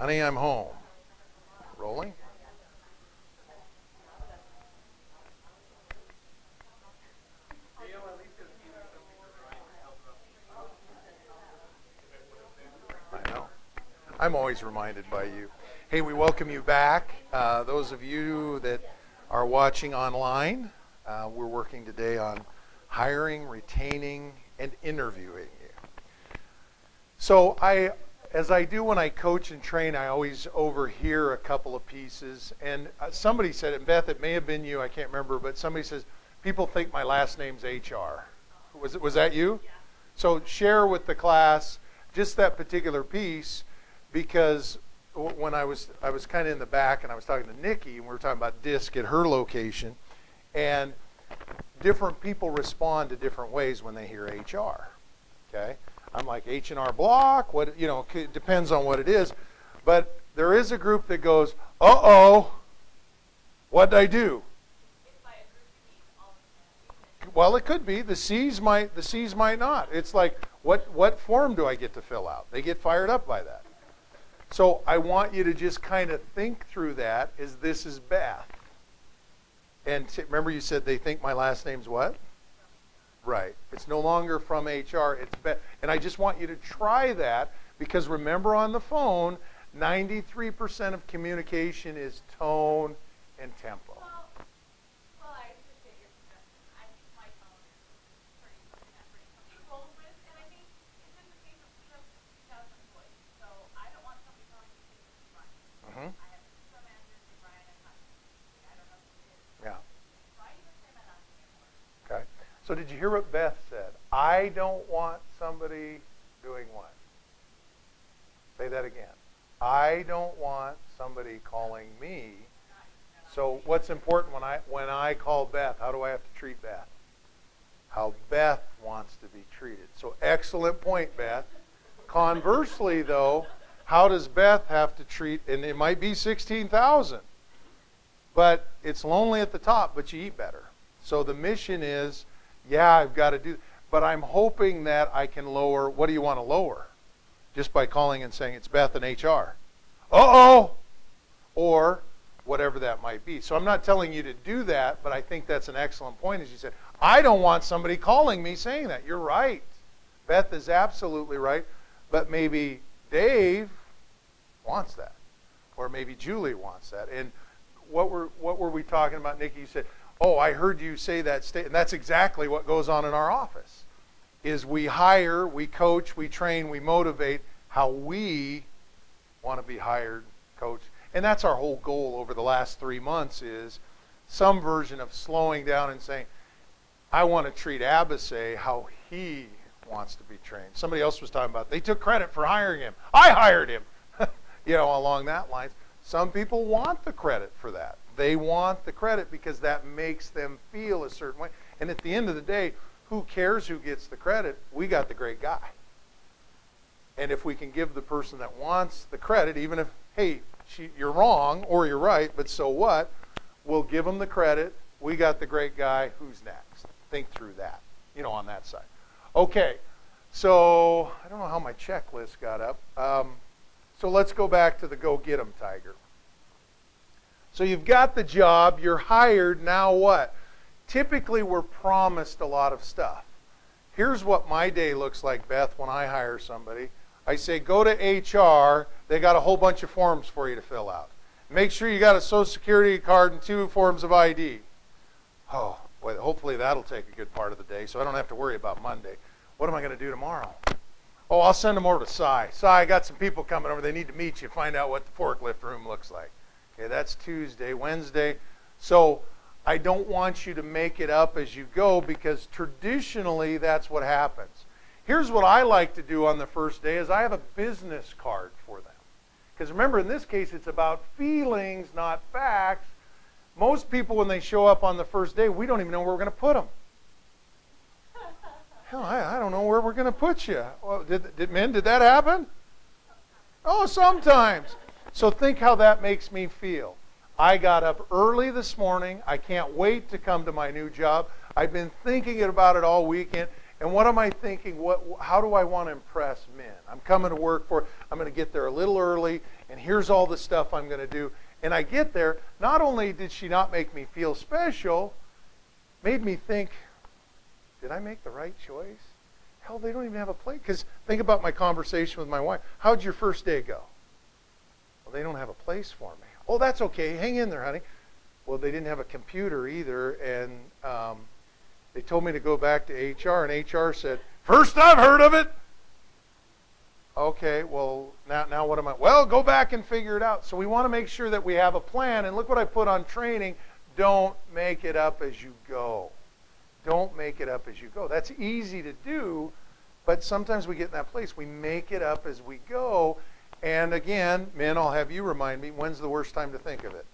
Honey, I'm home. Rolling. I know. I'm always reminded by you. Hey, we welcome you back. Those of you that are watching online, we're working today on hiring, retaining, and interviewing you. So as I do when I coach and train, I always overhear a couple of pieces. And somebody said, and Beth, it may have been you, I can't remember, but somebody says, people think my last name's HR. Was that you? Yeah. So share with the class just that particular piece, because when I was kind of in the back and I was talking to Nikki, and we were talking about DISC at her location, and different people respond to different ways when they hear HR. Okay? I'm like H&R Block, it depends on what it is. But there is a group that goes, uh-oh, what'd I do? Well, it could be. The C's might not. It's like, what form do I get to fill out? They get fired up by that. So I want you to just kind of think through that as this is Beth. And remember you said they think my last name's what? Right. It's no longer from HR. It's Beth. And I just want you to try that, because remember, on the phone, 93% of communication is tone and tempo. Well, I appreciate your suggestion. I think my tone is pretty rolled with, and I think it's just a case of we have some voice. So I don't want somebody telling me to take this Ryan. I have some managers say Ryan, I'm not. I don't know who it is. Yeah. So I even say my last name more. Okay. So did you hear what Beth said? I don't want somebody doing what? Say that again. I don't want somebody calling me. So what's important when I call Beth? How do I have to treat Beth? How Beth wants to be treated. So excellent point, Beth. Conversely, though, how does Beth have to treat? And it might be 16,000, but it's lonely at the top, but you eat better. So the mission is, yeah, I've got to do, but I'm hoping that I can lower. What do you want to lower? Just by calling and saying it's Beth and HR. Uh-oh! Or whatever that might be. So I'm not telling you to do that, but I think that's an excellent point, as you said. I don't want somebody calling me saying that. You're right. Beth is absolutely right. But maybe Dave wants that. Or maybe Julie wants that. And what were we talking about, Nikki? You said, oh, I heard you say that statement. And that's exactly what goes on in our office. Is we hire, we coach, we train, we motivate how we want to be hired, coached. And that's our whole goal over the last 3 months, is some version of slowing down and saying, I want to treat Abasay how he wants to be trained. Somebody else was talking about, they took credit for hiring him. I hired him. Along that line. Some people want the credit for that. They want the credit because that makes them feel a certain way. And at the end of the day, who cares who gets the credit? We got the great guy. And if we can give the person that wants the credit, even if, hey, you're wrong or you're right, but so what? We'll give them the credit. We got the great guy. Who's next? Think through that, on that side. Okay, so I don't know how my checklist got up. So let's go back to the go get 'em, Tiger. So you've got the job. You're hired. Now what? Typically, we're promised a lot of stuff. Here's what my day looks like, Beth, when I hire somebody. I say, go to HR. They got a whole bunch of forms for you to fill out. Make sure you got a Social Security card and 2 forms of ID. Oh, boy, hopefully that'll take a good part of the day, so I don't have to worry about Monday. What am I going to do tomorrow? Oh, I'll send them over to Cy. Cy, I got some people coming over. They need to meet you, find out what the forklift room looks like. Okay, that's Tuesday. Wednesday. So I don't want you to make it up as you go, because traditionally that's what happens. Here's what I like to do on the first day is I have a business card for them. Because remember, in this case, it's about feelings, not facts. Most people, when they show up on the first day, we don't even know where we're going to put them. Hell, I don't know where we're going to put you. Well, did that happen? Oh, sometimes. So think how that makes me feel. I got up early this morning. I can't wait to come to my new job. I've been thinking about it all weekend. And what am I thinking? How do I want to impress men? I'm coming to work I'm going to get there a little early, and here's all the stuff I'm going to do. And I get there, not only did she not make me feel special, made me think, did I make the right choice? Hell, they don't even have a plate. Because think about my conversation with my wife. How'd your first day go? Well, they don't have a place for me. Oh, that's okay. Hang in there, honey. Well, they didn't have a computer either, and they told me to go back to HR, and HR said, first I've heard of it. Okay, well, now what am I? Well, go back and figure it out. So we want to make sure that we have a plan, and look what I put on training. Don't make it up as you go. Don't make it up as you go. That's easy to do, but sometimes we get in that place. We make it up as we go, and again, men, I'll have you remind me, when's the worst time to think of it?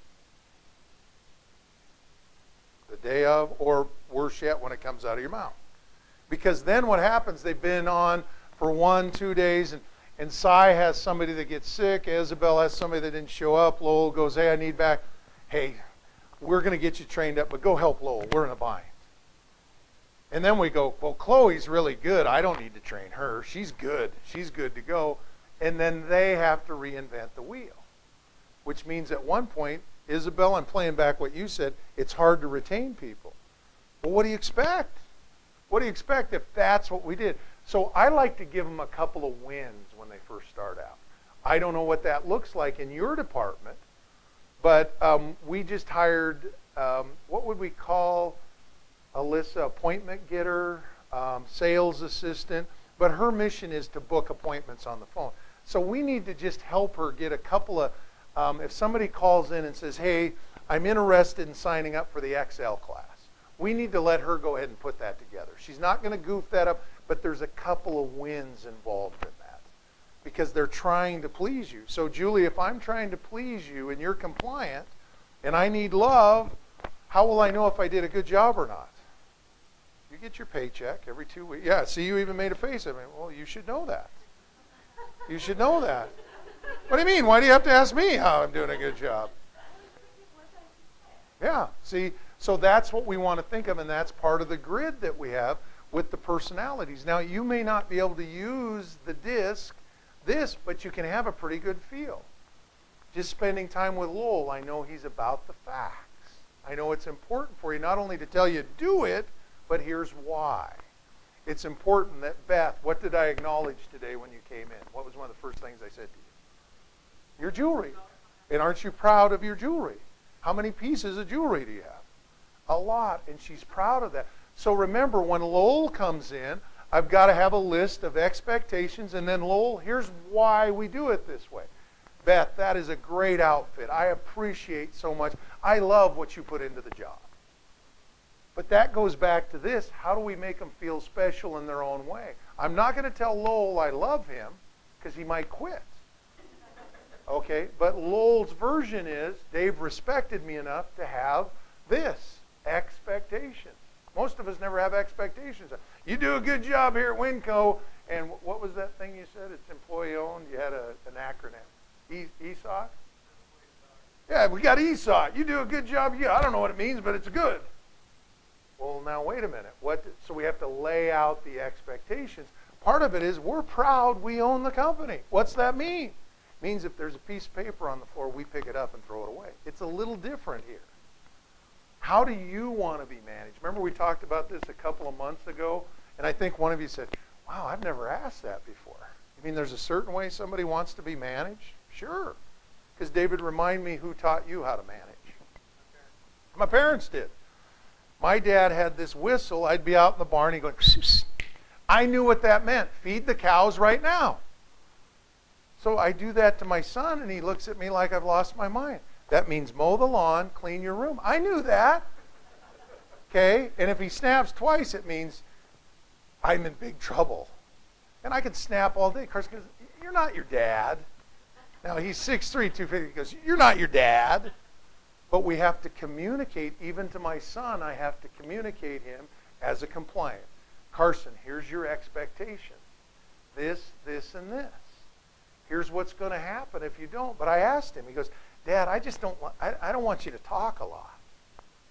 The day of, or worse yet, when it comes out of your mouth. Because then what happens, they've been on for 1-2 days, and Cy has somebody that gets sick, Isabel has somebody that didn't show up, Lowell goes, hey, I need back. Hey, we're going to get you trained up, but go help Lowell. We're in a bind. And then we go, well, Chloe's really good. I don't need to train her. She's good. She's good to go. And then they have to reinvent the wheel, which means at one point, Isabel, I'm playing back what you said, it's hard to retain people. Well, what do you expect? What do you expect if that's what we did? So I like to give them a couple of wins when they first start out. I don't know what that looks like in your department, but we just hired, what would we call Alyssa, appointment getter, sales assistant, but her mission is to book appointments on the phone. So we need to just help her get a couple of, if somebody calls in and says, hey, I'm interested in signing up for the Excel class, we need to let her go ahead and put that together. She's not going to goof that up, but there's a couple of wins involved in that because they're trying to please you. So Julie, if I'm trying to please you and you're compliant and I need love, how will I know if I did a good job or not? You get your paycheck every 2 weeks. Yeah, see, you even made a face at me. Well, you should know that. You should know that. What do you mean? Why do you have to ask me how I'm doing a good job? Yeah, see, so that's what we want to think of, and that's part of the grid that we have with the personalities. Now, you may not be able to use the disc, but you can have a pretty good feel. Just spending time with Lowell, I know he's about the facts. I know it's important for you not only to tell you do it, but here's why. It's important that, Beth, what did I acknowledge today when you came in? What was one of the first things I said to you? Your jewelry. And aren't you proud of your jewelry? How many pieces of jewelry do you have? A lot, and she's proud of that. So remember, when Lowell comes in, I've got to have a list of expectations, and then Lowell, here's why we do it this way. Beth, that is a great outfit. I appreciate so much. I love what you put into the job. But that goes back to this. How do we make them feel special in their own way? I'm not going to tell Lowell I love him because he might quit. Okay? But Lowell's version is, Dave respected me enough to have this, expectations. Most of us never have expectations. You do a good job here at Winco, and what was that thing you said? It's employee-owned. You had an acronym. ESOT? Yeah, we got ESOT. You do a good job. Yeah, I don't know what it means, but it's good. Well, now wait a minute. So we have to lay out the expectations. Part of it is we're proud we own the company. What's that mean? It means if there's a piece of paper on the floor, we pick it up and throw it away. It's a little different here. How do you want to be managed? Remember we talked about this a couple of months ago, and I think one of you said, wow, I've never asked that before. You mean there's a certain way somebody wants to be managed? Sure. Because David, remind me who taught you how to manage. My parents did. My dad had this whistle. I'd be out in the barn. He'd go, pss, pss. I knew what that meant. Feed the cows right now. So I do that to my son, and he looks at me like I've lost my mind. That means mow the lawn, clean your room. I knew that. Okay? And if he snaps twice, it means I'm in big trouble. And I could snap all day. Carson goes, you're not your dad. Now, he's 6'3", 250. He goes, you're not your dad. But we have to communicate, even to my son, I have to communicate him as a compliant. Carson, here's your expectation. This, and this. Here's what's going to happen if you don't. But I asked him, he goes, Dad, I don't want you to talk a lot.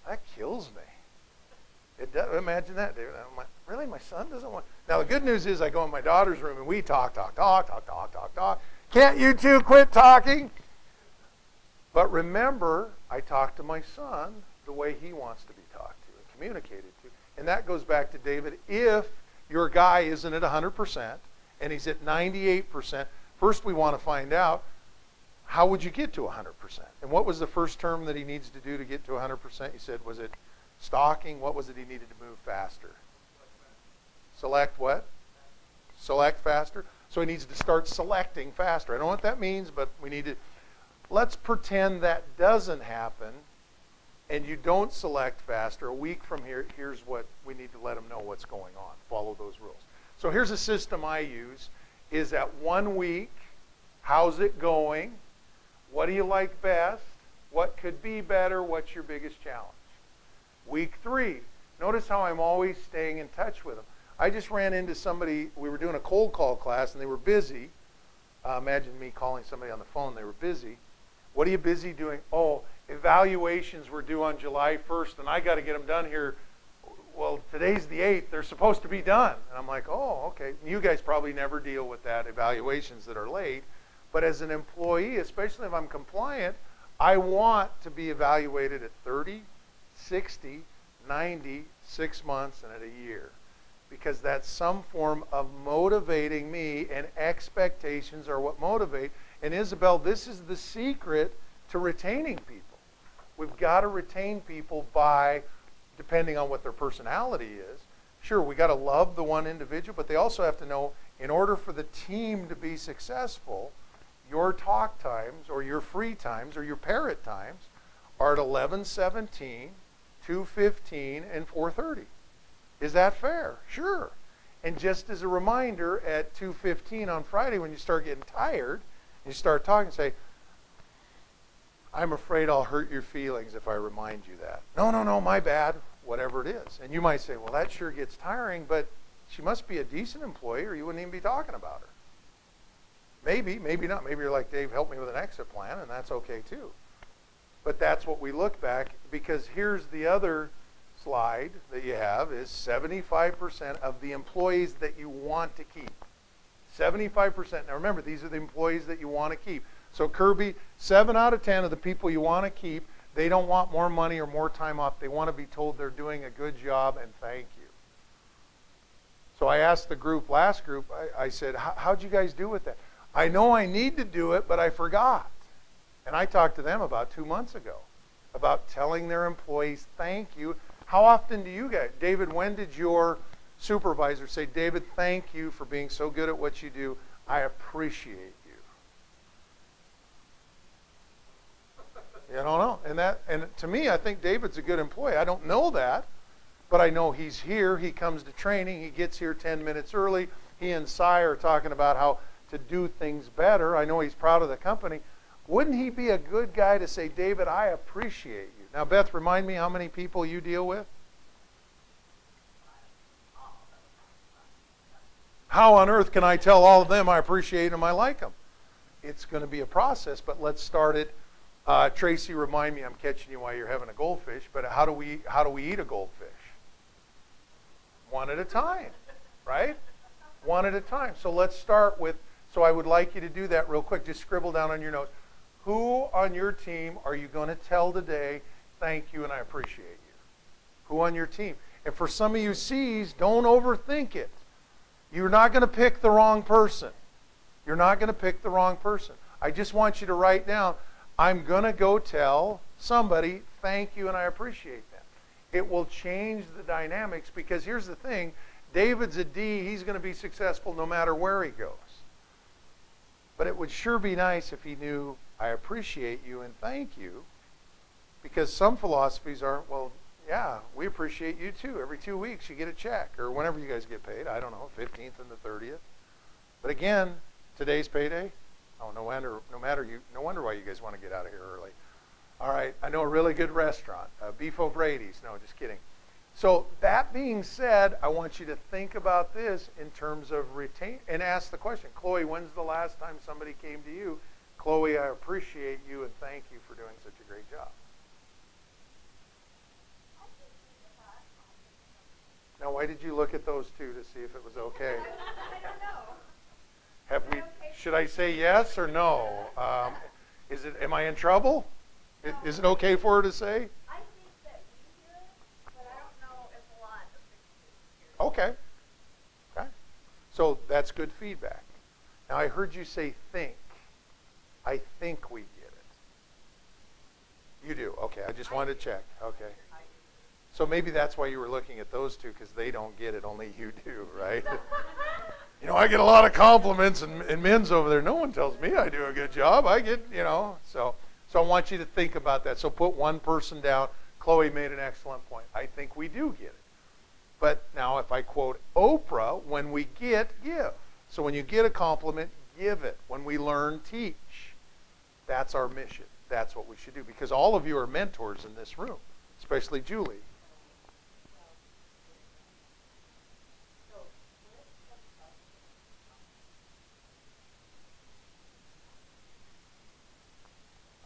That kills me. It does, imagine that, David. I'm like, really? My son doesn't want. Now, the good news is I go in my daughter's room and we talk. Can't you two quit talking? But remember, I talk to my son the way he wants to be talked to and communicated to. And that goes back to David. If your guy isn't at 100% and he's at 98%, first we want to find out, how would you get to 100%? And what was the first term that he needs to do to get to 100%? He said, was it stalking? What was it he needed to move faster? Select what? Select faster. So he needs to start selecting faster. I don't know what that means, but we need to. Let's pretend that doesn't happen and you don't select faster. A week from here, here's what we need to let them know what's going on. Follow those rules. So here's a system I use. Is at 1 week, how's it going? What do you like best? What could be better? What's your biggest challenge? Week 3, notice how I'm always staying in touch with them. I just ran into somebody, we were doing a cold call class and they were busy. Imagine me calling somebody on the phone, they were busy. What are you busy doing? Oh, evaluations were due on July 1st and I got to get them done here. Well, today's the 8th, they're supposed to be done. And I'm like, oh, okay. You guys probably never deal with that, evaluations that are late. But as an employee, especially if I'm compliant, I want to be evaluated at 30, 60, 90, 6 months, and at a year. Because that's some form of motivating me, and expectations are what motivate. And Isabel, this is the secret to retaining people. We've got to retain people by, depending on what their personality is. Sure, we got to love the one individual, but they also have to know, in order for the team to be successful, your talk times or your free times or your parrot times are at 11:17, 2:15, and 4:30. Is that fair? Sure. And just as a reminder, at 2:15 on Friday, when you start getting tired, you start talking, say, I'm afraid I'll hurt your feelings if I remind you that. No, my bad, whatever it is. And you might say, well, that sure gets tiring, but she must be a decent employee or you wouldn't even be talking about her. Maybe, maybe not. Maybe you're like, Dave, help me with an exit plan, and that's okay too. But that's what we look back, because here's the other slide that you have is 75% of the employees that you want to keep. 75%. Now remember, these are the employees that you want to keep. So Kirby, 7 out of 10 of the people you want to keep, they don't want more money or more time off. They want to be told they're doing a good job and thank you. So I asked the group, last group, I said, how'd you guys do with that? I know I need to do it, but I forgot. And I talked to them about 2 months ago about telling their employees thank you. How often do you guys, David, when did your supervisor say, David, thank you for being so good at what you do. I appreciate you. You don't know. And to me, I think David's a good employee. I don't know that, but I know he's here. He comes to training. He gets here 10 minutes early. He and Cy are talking about how to do things better. I know he's proud of the company. Wouldn't he be a good guy to say, David, I appreciate you? Now, Beth, remind me how many people you deal with? How on earth can I tell all of them I appreciate them, I like them? It's going to be a process, but let's start it. Tracy, remind me, I'm catching you while you're having a goldfish, but how do we eat a goldfish? One at a time, right? One at a time. So let's start with, so I would like you to do that real quick. Just scribble down on your notes. Who on your team are you going to tell today, thank you and I appreciate you? Who on your team? And for some of you C's, don't overthink it. You're not going to pick the wrong person. You're not going to pick the wrong person. I just want you to write down, I'm going to go tell somebody, thank you and I appreciate them. It will change the dynamics, because here's the thing, David's a D, he's going to be successful no matter where he goes. But it would sure be nice if he knew, I appreciate you and thank you, because some philosophies are, well, yeah, we appreciate you too. Every 2 weeks you get a check, or whenever you guys get paid. I don't know, 15th and the 30th. But again, today's payday. Oh, no wonder why you guys want to get out of here early. All right, I know a really good restaurant, Beef O'Brady's. No, just kidding. So that being said, I want you to think about this in terms of retain, and ask the question, Chloe, when's the last time somebody came to you? Chloe, I appreciate you and thank you for doing such a great job. Now, why did you look at those two to see if it was okay? I don't know. Have we? Should I say yes or no? Is it? Am I in trouble? Is it okay for her to say? I think that we hear it, but I don't know if a lot of the kids hear it. Okay. Okay. So that's good feedback. Now I heard you say think. I think we get it. You do. Okay. I just wanted to check. Okay. So maybe that's why you were looking at those two, because they don't get it, only you do, right? You know, I get a lot of compliments and men's over there. No one tells me I do a good job. I get, you know, so I want you to think about that. So put one person down. Chloe made an excellent point. I think we do get it. But now if I quote Oprah, when we get, give. So when you get a compliment, give it. When we learn, teach. That's our mission. That's what we should do, because all of you are mentors in this room, especially Julie.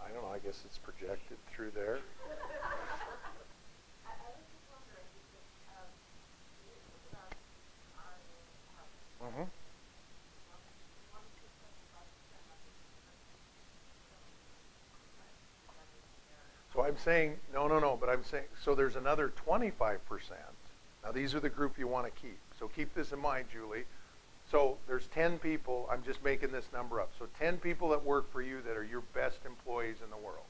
I don't know. I guess it's projected through there. I was just wondering because you put up our Mm-hmm. So I'm saying, no, but I'm saying, so there's another 25%. Now these are the group you want to keep. So keep this in mind, Julie. So there's 10 people, I'm just making this number up. So 10 people that work for you that are your best employees in the world.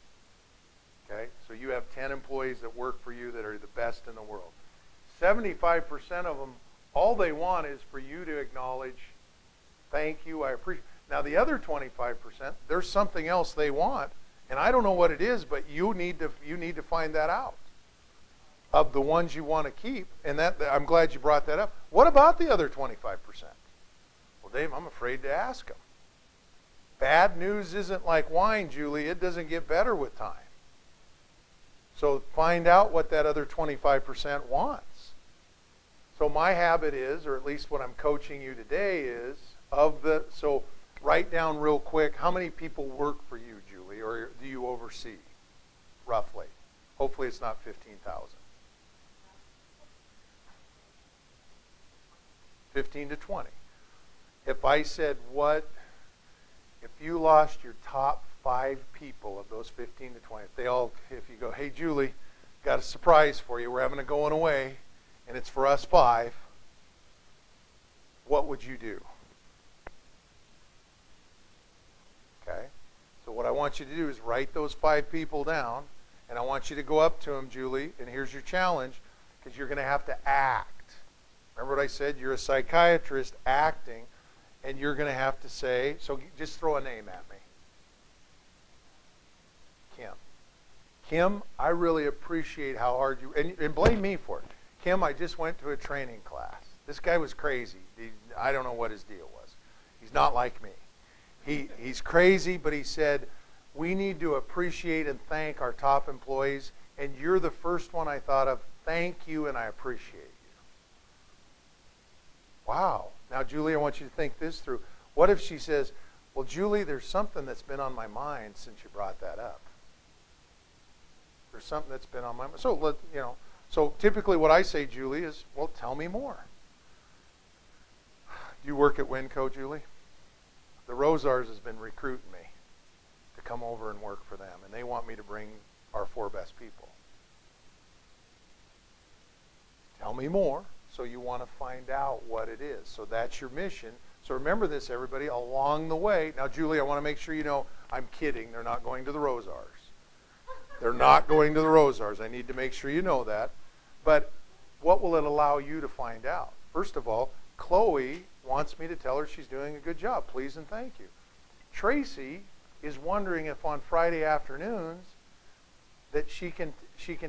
Okay? So you have 10 employees that work for you that are the best in the world. 75% of them, all they want is for you to acknowledge, thank you, I appreciate. Now the other 25%, there's something else they want, and I don't know what it is, but you need to find that out. Of the ones you want to keep, and that I'm glad you brought that up. What about the other 25%? Well, Dave, I'm afraid to ask them. Bad news isn't like wine, Julie. It doesn't get better with time. So find out what that other 25% wants. So my habit is, or at least what I'm coaching you today is, so write down real quick, how many people work for you, Julie, or do you oversee, roughly? Hopefully it's not 15,000. 15 to 20. If I said, if you lost your top 5 people of those 15 to 20, if you go, hey Julie, got a surprise for you, we're having a going away, and it's for us 5, what would you do? Okay? So what I want you to do is write those 5 people down, and I want you to go up to them, Julie, and here's your challenge, because you're going to have to act. Remember what I said? You're a psychiatrist acting, and you're going to have to say, so just throw a name at me. Kim. Kim, I really appreciate how hard you, and blame me for it. Kim, I just went to a training class. This guy was crazy. I don't know what his deal was. He's not like me. He's crazy, but he said, we need to appreciate and thank our top employees, and you're the first one I thought of. Thank you, and I appreciate you. Wow. Now, Julie, I want you to think this through. What if she says, well, Julie, there's something that's been on my mind since you brought that up. There's something that's been on my mind. So typically what I say, Julie, is, well, tell me more. Do you work at Winco, Julie? The Rosars has been recruiting me to come over and work for them, and they want me to bring our 4 best people. Tell me more. So you want to find out what it is. So that's your mission. So remember this, everybody, along the way. Now, Julie, I want to make sure you know I'm kidding. They're not going to the Rosars. They're not going to the Rosars. I need to make sure you know that. But what will it allow you to find out? First of all, Chloe wants me to tell her she's doing a good job. Please and thank you. Tracy is wondering if on Friday afternoons that she can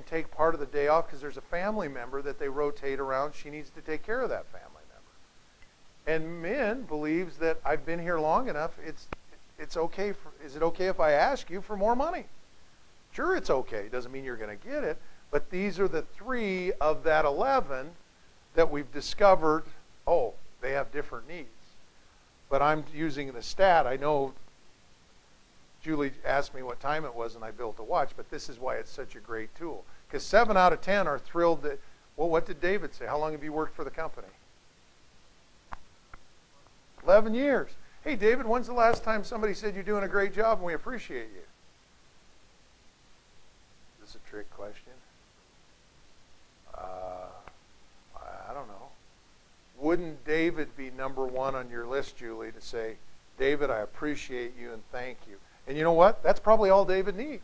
take part of the day off because there's a family member that they rotate around. She needs to take care of that family member. And Min believes that I've been here long enough. It's okay. Is it okay if I ask you for more money? Sure, it's okay. It doesn't mean you're going to get it. But these are the 3 of that 11 that we've discovered. Oh, they have different needs. But I'm using the stat. I know Julie asked me what time it was, and I built a watch, but this is why it's such a great tool. Because 7 out of 10 are thrilled that Well, what did David say? How long have you worked for the company? 11 years. Hey, David, when's the last time somebody said you're doing a great job and we appreciate you? Is this a trick question? I don't know. Wouldn't David be number one on your list, Julie, to say, David, I appreciate you and thank you? And you know what? That's probably all David needs.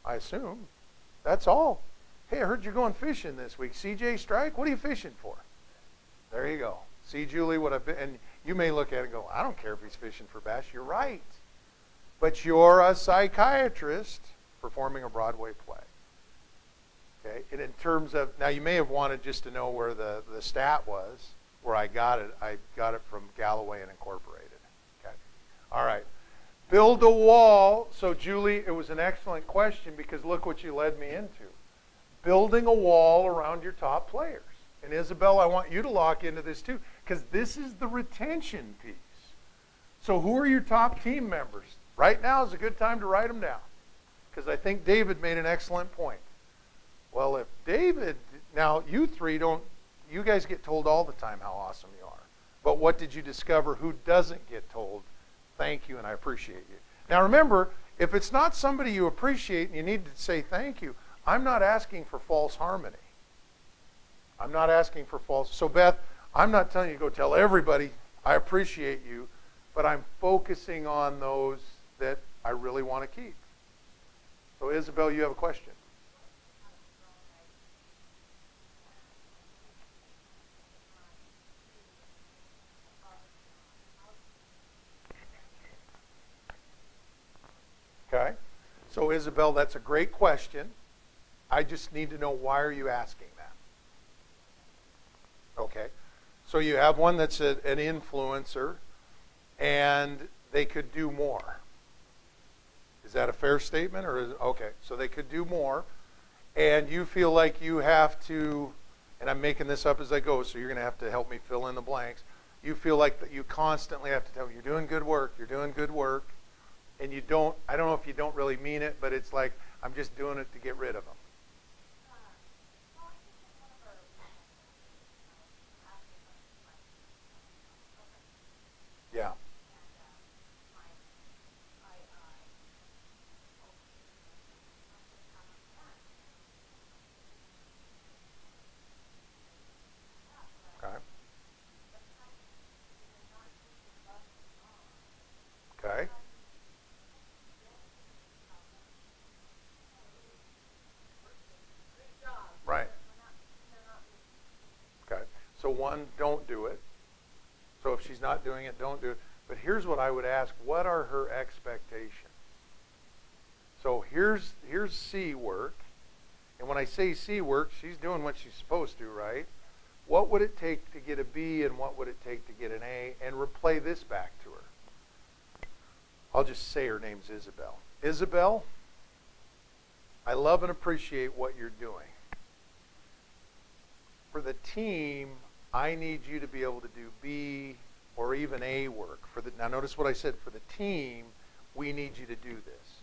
I assume. That's all. Hey, I heard you're going fishing this week. CJ Strike, what are you fishing for? There you go. See, Julie, what I've been, and you may look at it and go, I don't care if he's fishing for bass. You're right. But you're a psychiatrist performing a Broadway play. Okay, and in terms of, now you may have wanted just to know where the stat was, where I got it. I got it from Galloway and Incorporated. Okay, all right. Build a wall. So Julie, it was an excellent question because look what you led me into. Building a wall around your top players. And Isabel, I want you to lock into this too, because this is the retention piece. So who are your top team members? Right now is a good time to write them down, because I think David made an excellent point. Well, if David, now you three don't, you guys get told all the time how awesome you are. But what did you discover who doesn't get told, thank you and I appreciate you? Now remember, if it's not somebody you appreciate and you need to say thank you, I'm not asking for false harmony. I'm not asking for false. So Beth, I'm not telling you to go tell everybody I appreciate you, but I'm focusing on those that I really want to keep. So Isabel, you have a question. Okay. So Isabel, that's a great question. I just need to know, why are you asking that? Okay. So you have one that's an influencer, and they could do more. Is that a fair statement? Or is, okay, so they could do more, and you feel like you have to, and I'm making this up as I go, so you're going to have to help me fill in the blanks. You feel like that you constantly have to tell them, you're doing good work, you're doing good work, and you don't, I don't know if you don't really mean it, but it's like, I'm just doing it to get rid of them. Yeah. Okay. Okay. Right. Okay. So one, don't do it. So if she's not doing it, don't do it. But here's what I would ask. What are her expectations? So here's C work. And when I say C work, she's doing what she's supposed to, right? What would it take to get a B, and what would it take to get an A? And replay this back to her. I'll just say her name's Isabel. Isabel, I love and appreciate what you're doing. For the team, I need you to be able to do B or even A work. Now notice what I said. For the team, we need you to do this.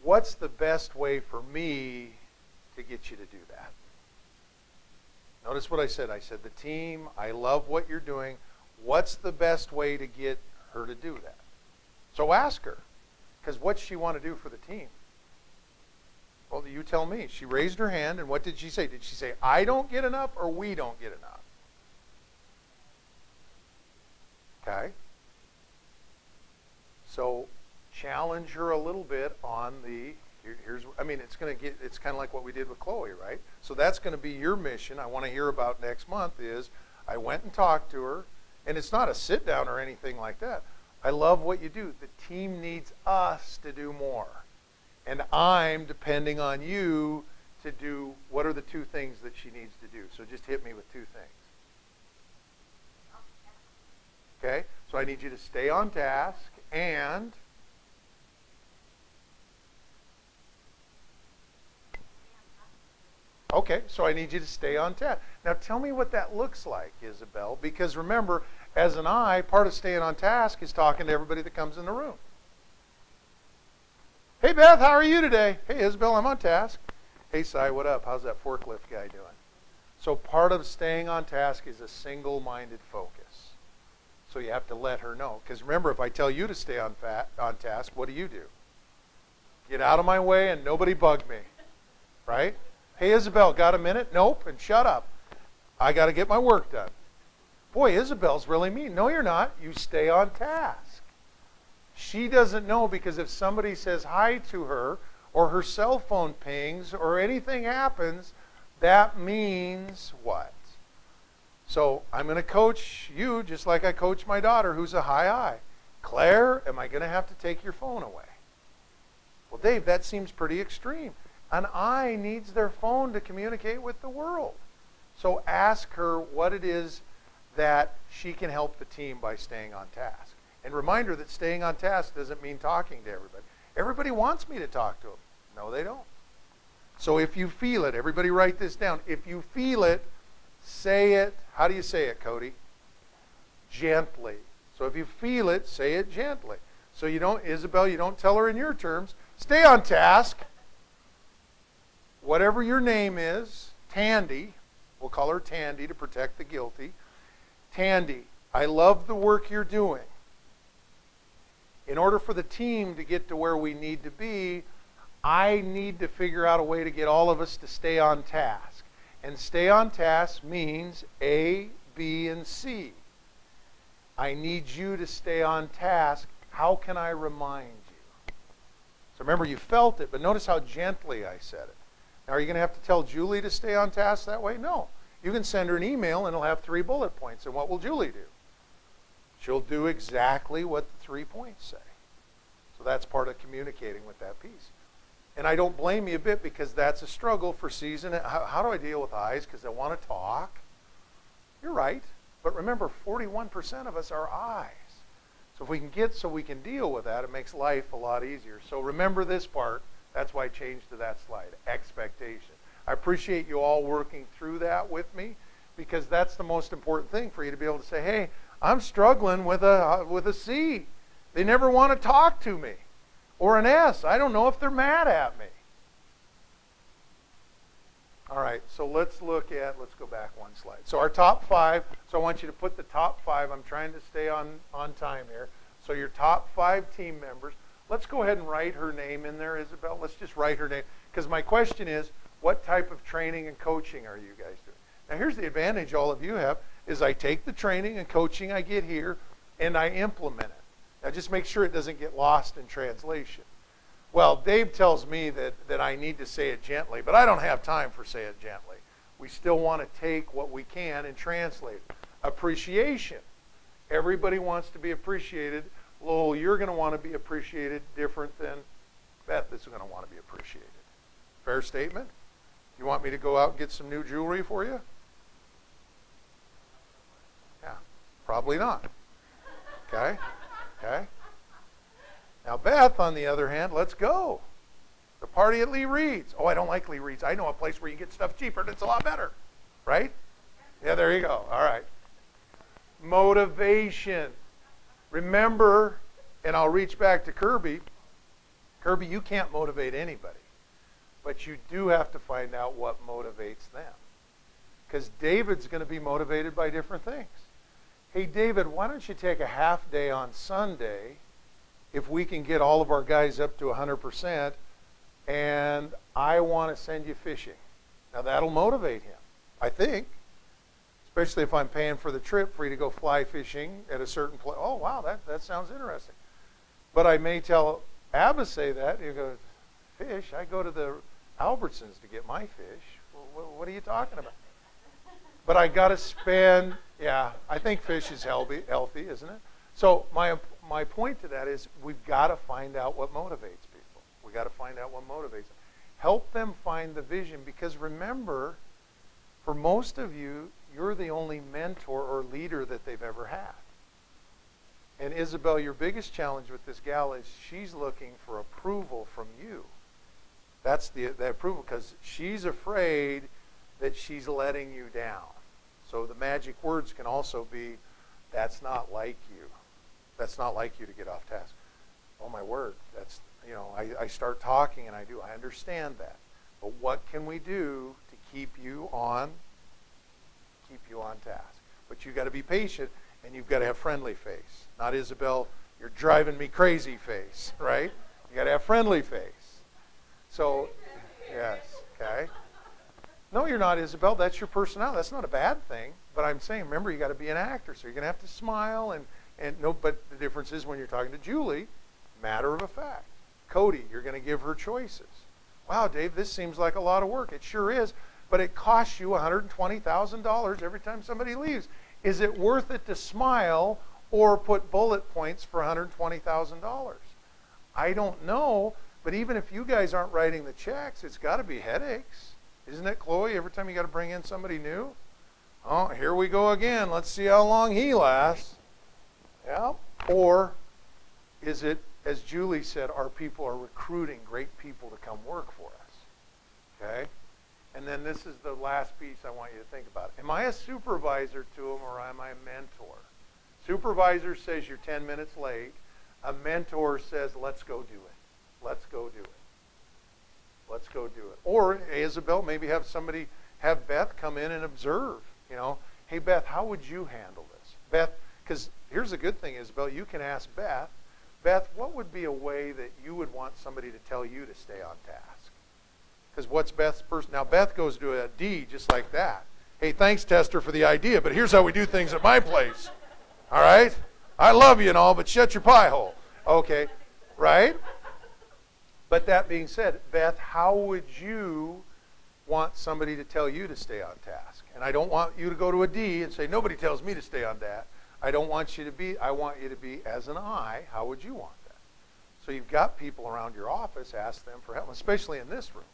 What's the best way for me to get you to do that? Notice what I said. I said the team, I love what you're doing. What's the best way to get her to do that? So ask her. Because what's she want to do for the team? Well, you tell me. She raised her hand, and what did she say? Did she say, I don't get enough, or we don't get enough? Okay. So challenge her a little bit on the, here's, I mean, it's going to get, it's kind of like what we did with Chloe, right? So that's going to be your mission. I want to hear about next month is, I went and talked to her, and it's not a sit down or anything like that. I love what you do. The team needs us to do more. And I'm depending on you to do, what are the two things that she needs to do? So just hit me with two things. Okay? So I need you to stay on task, and okay, so I need you to stay on task. Now tell me what that looks like, Isabel, because remember, as an I, part of staying on task is talking to everybody that comes in the room. Hey Beth, how are you today? Hey Isabel, I'm on task. Hey, Si, what up? How's that forklift guy doing? So part of staying on task is a single-minded focus. So you have to let her know. Because remember, if I tell you to stay on task, what do? Get out of my way and nobody bug me. Right? Hey, Isabel, got a minute? Nope, and shut up. I got to get my work done. Boy, Isabel's really mean. No, you're not. You stay on task. She doesn't know because if somebody says hi to her or her cell phone pings or anything happens, that means what? So I'm going to coach you just like I coach my daughter who's a high I. Claire, am I going to have to take your phone away? Well, Dave, that seems pretty extreme. An I needs their phone to communicate with the world. So ask her what it is that she can help the team by staying on task. And remind her that staying on task doesn't mean talking to everybody. Everybody wants me to talk to them. No, they don't. So if you feel it, everybody write this down. If you feel it, say it. How do you say it, Cody? Gently. So if you feel it, say it gently. So you don't, Isabel, you don't tell her in your terms. Stay on task. Whatever your name is, Tandy, we'll call her Tandy to protect the guilty. Tandy, I love the work you're doing. In order for the team to get to where we need to be, I need to figure out a way to get all of us to stay on task. And stay on task means A, B, and C. I need you to stay on task. How can I remind you? So remember, you felt it, but notice how gently I said it. Now, are you going to have to tell Julie to stay on task that way? No. You can send her an email and it'll have 3 bullet points. And what will Julie do? She'll do exactly what the 3 points say. So that's part of communicating with that piece. And I don't blame you a bit because that's a struggle for season. How do I deal with eyes? Because I want to talk. You're right. But remember, 41% of us are eyes. So if we can get so we can deal with that, it makes life a lot easier. So remember this part. That's why I changed to that slide, expectation. I appreciate you all working through that with me because that's the most important thing for you to be able to say, hey, I'm struggling with a C. They never want to talk to me. Or an S. I don't know if they're mad at me. All right, so let's go back one slide. So our top 5, so I want you to put the top 5. I'm trying to stay on time here. So your top 5 team members. Let's go ahead and write her name in there, Isabel. Let's just write her name. Because my question is, what type of training and coaching are you guys doing? Now here's the advantage all of you have, is I take the training and coaching I get here, and I implement it. Now just make sure it doesn't get lost in translation. Well, Dave tells me that I need to say it gently, but I don't have time for say it gently. We still want to take what we can and translate it. Appreciation. Everybody wants to be appreciated. Lowell, you're going to want to be appreciated different than Beth is going to want to be appreciated. Fair statement? You want me to go out and get some new jewelry for you? Yeah, probably not. Okay? Okay? Now, Beth, on the other hand, let's go. The party at Lee Reed's. Oh, I don't like Lee Reed's. I know a place where you get stuff cheaper and it's a lot better. Right? Yeah, there you go. All right. Motivation. Remember, and I'll reach back to Kirby. Kirby, you can't motivate anybody. But you do have to find out what motivates them. Because David's going to be motivated by different things. Hey, David, why don't you take a half day on Sunday if we can get all of our guys up to 100%, and I want to send you fishing. Now, that'll motivate him, I think, especially if I'm paying for the trip for you to go fly fishing at a certain place. Oh, wow, that sounds interesting. But I may tell Abba-say that. He goes, fish? I go to the Albertsons to get my fish. What are you talking about? But I got to spend, yeah, I think fish is healthy, isn't it? So my point to that is we've got to find out what motivates people. We've got to find out what motivates them. Help them find the vision, because remember, for most of you, you're the only mentor or leader that they've ever had. And Isabel, your biggest challenge with this gal is she's looking for approval from you. That's the approval, because she's afraid that she's letting you down. So the magic words can also be, that's not like you. That's not like you to get off task. Oh, my word. That's, I start talking and I understand that. But what can we do to keep you on task? But you got to be patient, and you've got to have friendly face. Not Isabel, you're driving me crazy face, right? You got to have friendly face. So, yes, okay. No, you're not, Isabel. That's your personality. That's not a bad thing. But I'm saying, remember, you got to be an actor, so you're going to have to smile and no. But the difference is when you're talking to Julie, matter of fact. Cody, you're going to give her choices. Wow, Dave, this seems like a lot of work. It sure is, but it costs you $120,000 every time somebody leaves. Is it worth it to smile or put bullet points for $120,000? I don't know, but even if you guys aren't writing the checks, it's got to be headaches. Isn't it, Chloe, every time you got to bring in somebody new? Oh, here we go again. Let's see how long he lasts. Yeah. Or is it, as Julie said, our people are recruiting great people to come work for us? Okay? And then this is the last piece I want you to think about. Am I a supervisor to them or am I a mentor? Supervisor says you're 10 minutes late. A mentor says, let's go do it. Let's go do it. Let's go do it. Or, Isabel, maybe have Beth come in and observe. You know, hey, Beth, how would you handle this? Beth, because here's the good thing, Isabel, you can ask Beth, Beth, what would be a way that you would want somebody to tell you to stay on task? Because what's Beth's person? Now, Beth goes to a D just like that. Hey, thanks, Tester, for the idea, but here's how we do things at my place. All right? I love you and all, but shut your pie hole. Okay, right? But that being said, Beth, how would you want somebody to tell you to stay on task? And I don't want you to go to a D and say, nobody tells me to stay on that. I want you to be as an I. How would you want that? So you've got people around your office, ask them for help, especially in this room.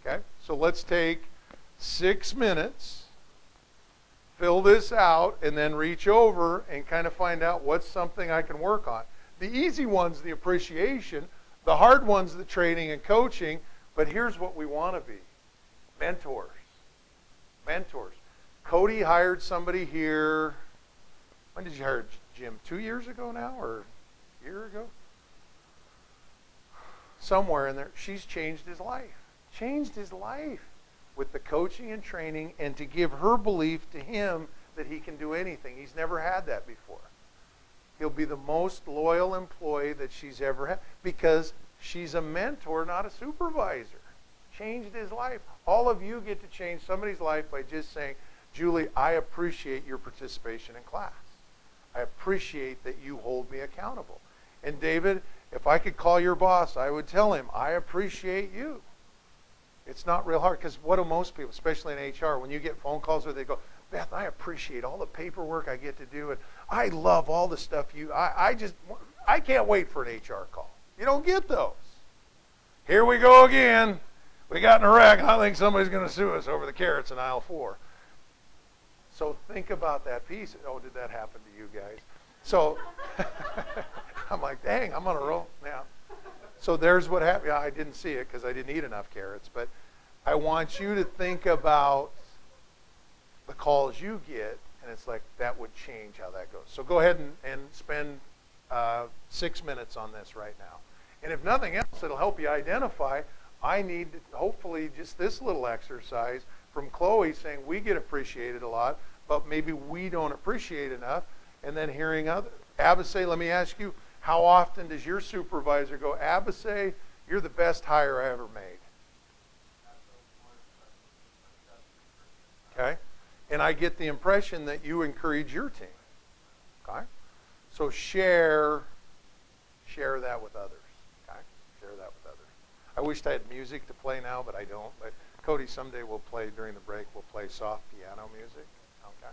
Okay? So let's take 6 minutes, fill this out, and then reach over and kind of find out what's something I can work on. The easy one's the appreciation. The hard one's the training and coaching. But here's what we want to be. Mentors. Mentors. Cody hired somebody here. When did you hire Jim? 2 years ago now or a year ago? Somewhere in there. She's changed his life. Changed his life with the coaching and training and to give her belief to him that he can do anything. He's never had that before. He'll be the most loyal employee that she's ever had because she's a mentor, not a supervisor. Changed his life. All of you get to change somebody's life by just saying, Julie, I appreciate your participation in class. I appreciate that you hold me accountable. And David, if I could call your boss, I would tell him, I appreciate you. It's not real hard because what do most people, especially in HR, when you get phone calls where they go, Beth, I appreciate all the paperwork I get to do, and I love all the stuff I can't wait for an HR call. You don't get those. Here we go again. We got in a wreck. I think somebody's going to sue us over the carrots in aisle 4. So think about that piece. Oh, did that happen to you guys? So I'm like, dang, I'm on a roll now. So there's what happened. Yeah, I didn't see it because I didn't eat enough carrots. But I want you to think about the calls you get, and it's like that would change how that goes. So go ahead and spend 6 minutes on this right now. And if nothing else, it'll help you identify, I need, hopefully, just this little exercise from Chloe saying we get appreciated a lot, but maybe we don't appreciate enough. And then hearing other. Abasay, let me ask you, how often does your supervisor go, Abasay, you're the best hire I ever made? Okay? And I get the impression that you encourage your team. Okay? So share that with others. Okay? Share that with others. I wished I had music to play now, but I don't. But Cody, someday we'll play during the break. We'll play soft piano music. Okay?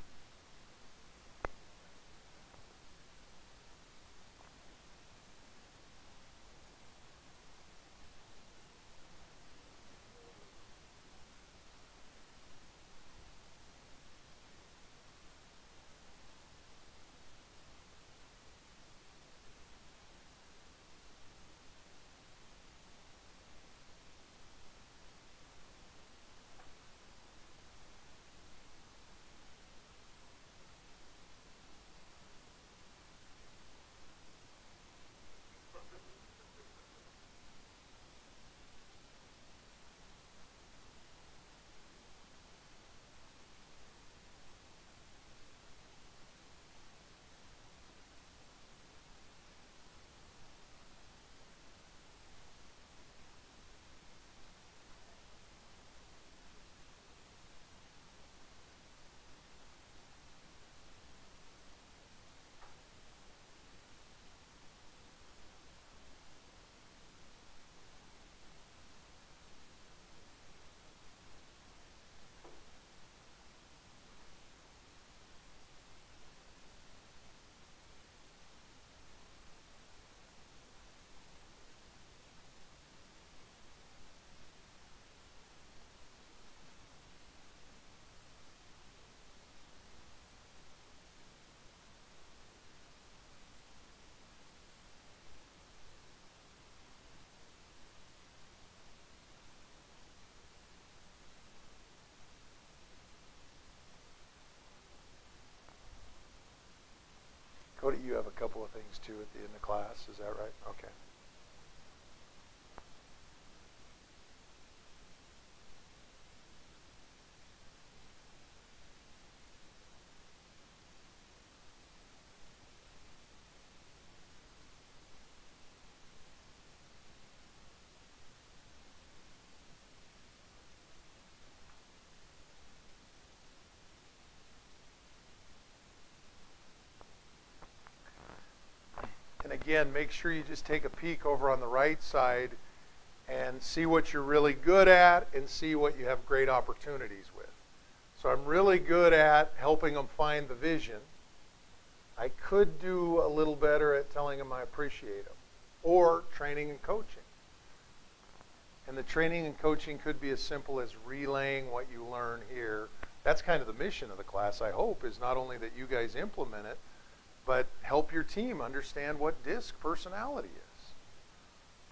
things too at the end of class. Is that right? Okay. And again, make sure you just take a peek over on the right side and see what you're really good at and see what you have great opportunities with. So I'm really good at helping them find the vision. I could do a little better at telling them I appreciate them, or training and coaching. And the training and coaching could be as simple as relaying what you learn here. That's kind of the mission of the class, I hope, is not only that you guys implement it, but help your team understand what DISC personality is.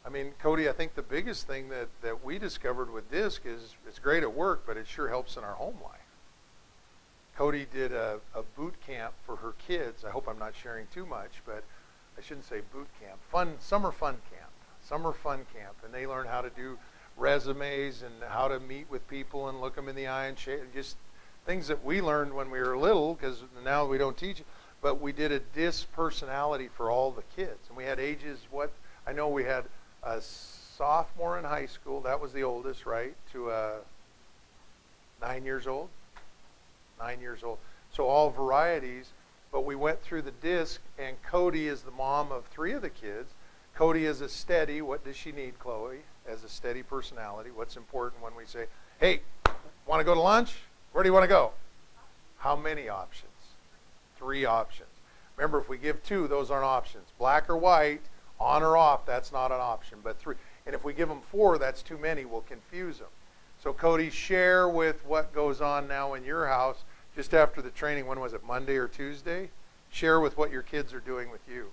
I mean, Cody, I think the biggest thing that we discovered with DISC is it's great at work, but it sure helps in our home life. Cody did a boot camp for her kids. I hope I'm not sharing too much, but I shouldn't say boot camp. Summer fun camp. And they learn how to do resumes and how to meet with people and look them in the eye and just things that we learned when we were little, because now we don't teach it. But we did a DISC personality for all the kids. And we had ages, I know we had a sophomore in high school, that was the oldest, right, to 9 years old. 9 years old. So all varieties, but we went through the DISC, and Cody is the mom of 3 of the kids. Cody is a steady, what does she need, Chloe, as a steady personality? What's important when we say, hey, want to go to lunch? Where do you want to go? How many options? 3 options. Remember, if we give 2, those aren't options. Black or white, on or off, that's not an option, but 3. And if we give them 4, that's too many, we'll confuse them. So Cody, share with what goes on now in your house just after the training. When was it, Monday or Tuesday? Share with what your kids are doing with you.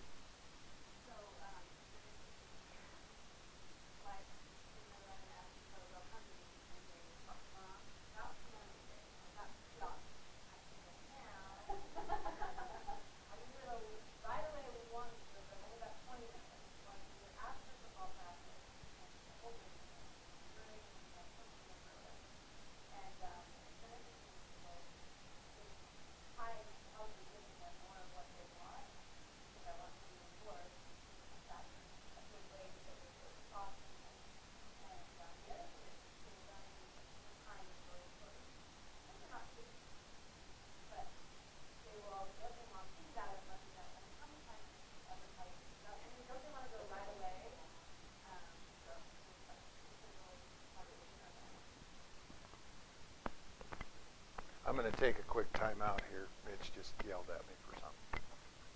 I'm going to take a quick time out here. Mitch just yelled at me for something.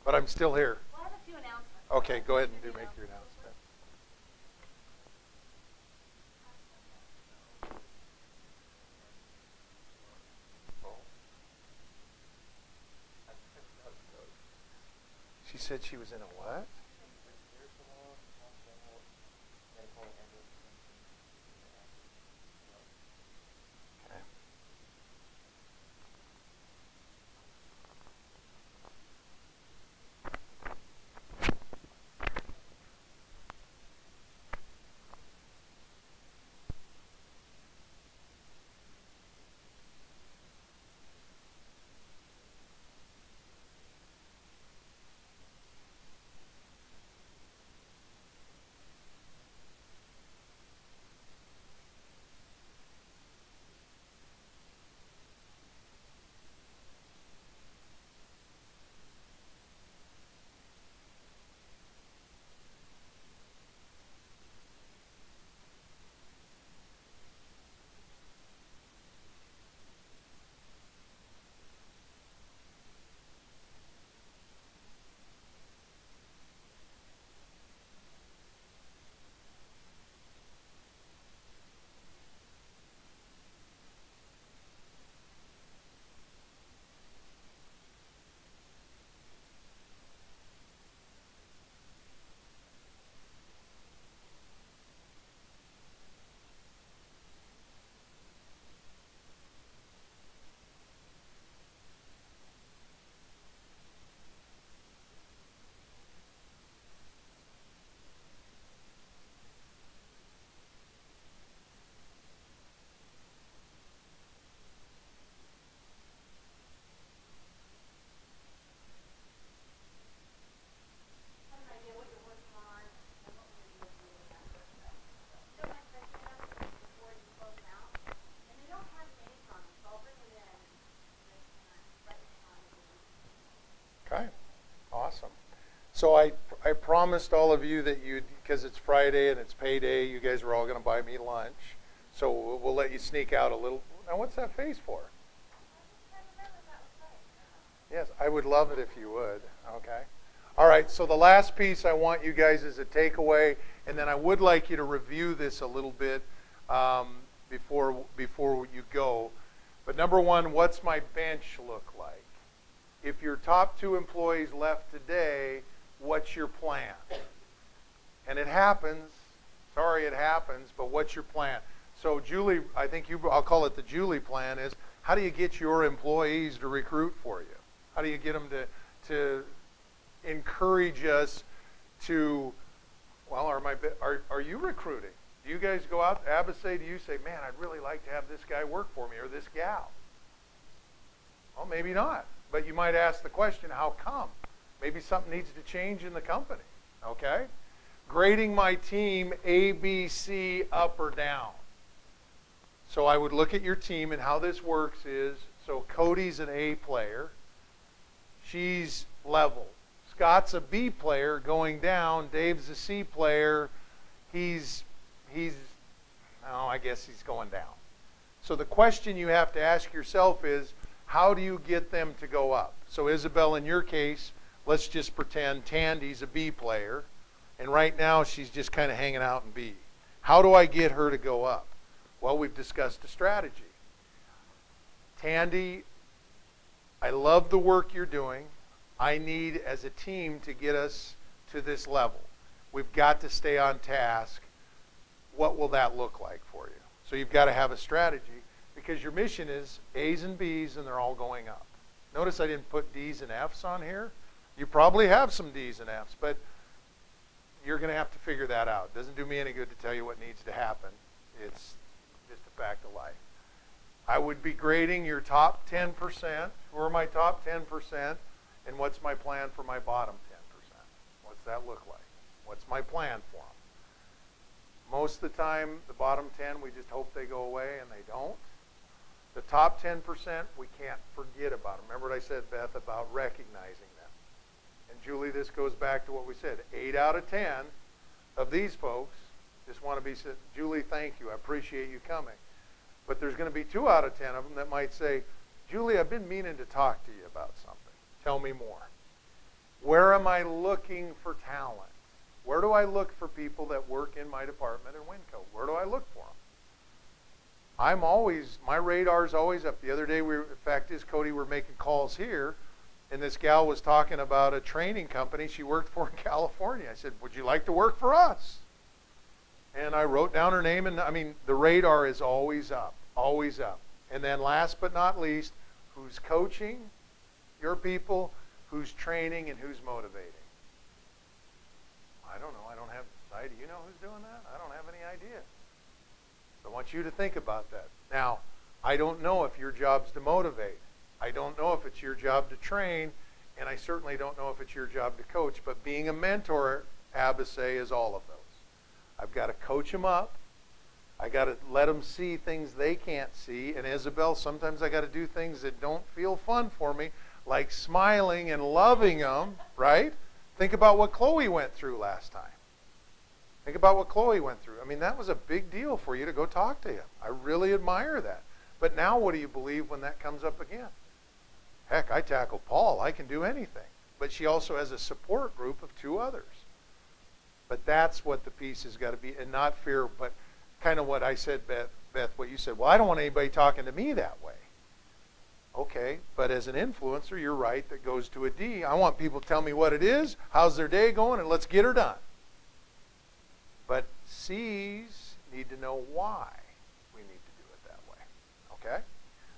But I'm still here. Well, I have a few announcements. Okay, go ahead and make your announcement. She said she was in a what? Okay. So I promised all of you that you'd, because it's Friday and it's payday, you guys were all going to buy me lunch. So we'll let you sneak out a little. Now, what's that face for? Yes, I would love it if you would. Okay. All right, so the last piece I want you guys is a takeaway, and then I would like you to review this a little bit before you go. But number one, what's my bench look like? If your top 2 employees left today, what's your plan? And it happens. Sorry, it happens, but what's your plan? So Julie, I think I'll call it the Julie plan, is how do you get your employees to recruit for you? How do you get them to encourage us to, well, are you recruiting? Do you guys go out, Abba, do you say, man, I'd really like to have this guy work for me or this gal? Well, maybe not. But you might ask the question, how come? Maybe something needs to change in the company, okay? Grading my team A, B, C, up or down. So I would look at your team, and how this works is, so Cody's an A player. She's level. Scott's a B player going down. Dave's a C player. I guess he's going down. So the question you have to ask yourself is, how do you get them to go up? So Isabel, in your case, let's just pretend Tandy's a B player, and right now she's just kind of hanging out in B. How do I get her to go up? Well, we've discussed a strategy. Tandy, I love the work you're doing. I need, as a team, to get us to this level. We've got to stay on task. What will that look like for you? So you've got to have a strategy, because your mission is A's and B's, and they're all going up. Notice I didn't put D's and F's on here. You probably have some D's and F's, but you're going to have to figure that out. It doesn't do me any good to tell you what needs to happen. It's just a fact of life. I would be grading your top 10%. Who are my top 10%? And what's my plan for my bottom 10%? What's that look like? What's my plan for them? Most of the time, the bottom 10, we just hope they go away, and they don't. The top 10%, we can't forget about them. Remember what I said, Beth, about recognizing them. And Julie, this goes back to what we said. 8 out of 10 of these folks just want to be said, Julie, thank you. I appreciate you coming. But there's going to be 2 out of 10 of them that might say, Julie, I've been meaning to talk to you about something. Tell me more. Where am I looking for talent? Where do I look for people that work in my department in Winco? Where do I look for them? My radar's always up. The other day, the fact is, Cody, we're making calls here, and this gal was talking about a training company she worked for in California. I said, would you like to work for us? And I wrote down her name, and the radar is always up, always up. And then last but not least, who's coaching your people, who's training, and who's motivating? I don't know. I don't have, do you know who's doing that? I don't have any idea. So I want you to think about that. Now, I don't know if your job's to motivate. I don't know if it's your job to train, and I certainly don't know if it's your job to coach, but being a mentor, Abasay, is all of those. I've got to coach them up. I got to let them see things they can't see. And Isabel, sometimes I got to do things that don't feel fun for me, like smiling and loving them, right? Think about what Chloe went through last time. Think about what Chloe went through. That was a big deal for you to go talk to him. I really admire that. But now what do you believe when that comes up again? Heck, I tackled Paul. I can do anything. But she also has a support group of 2 others. But that's what the piece has got to be, and not fear, but kind of what I said, Beth, what you said. Well, I don't want anybody talking to me that way. Okay, but as an influencer, you're right, that goes to a D. I want people to tell me what it is, how's their day going, and let's get her done. But C's need to know why we need to do it that way. Okay?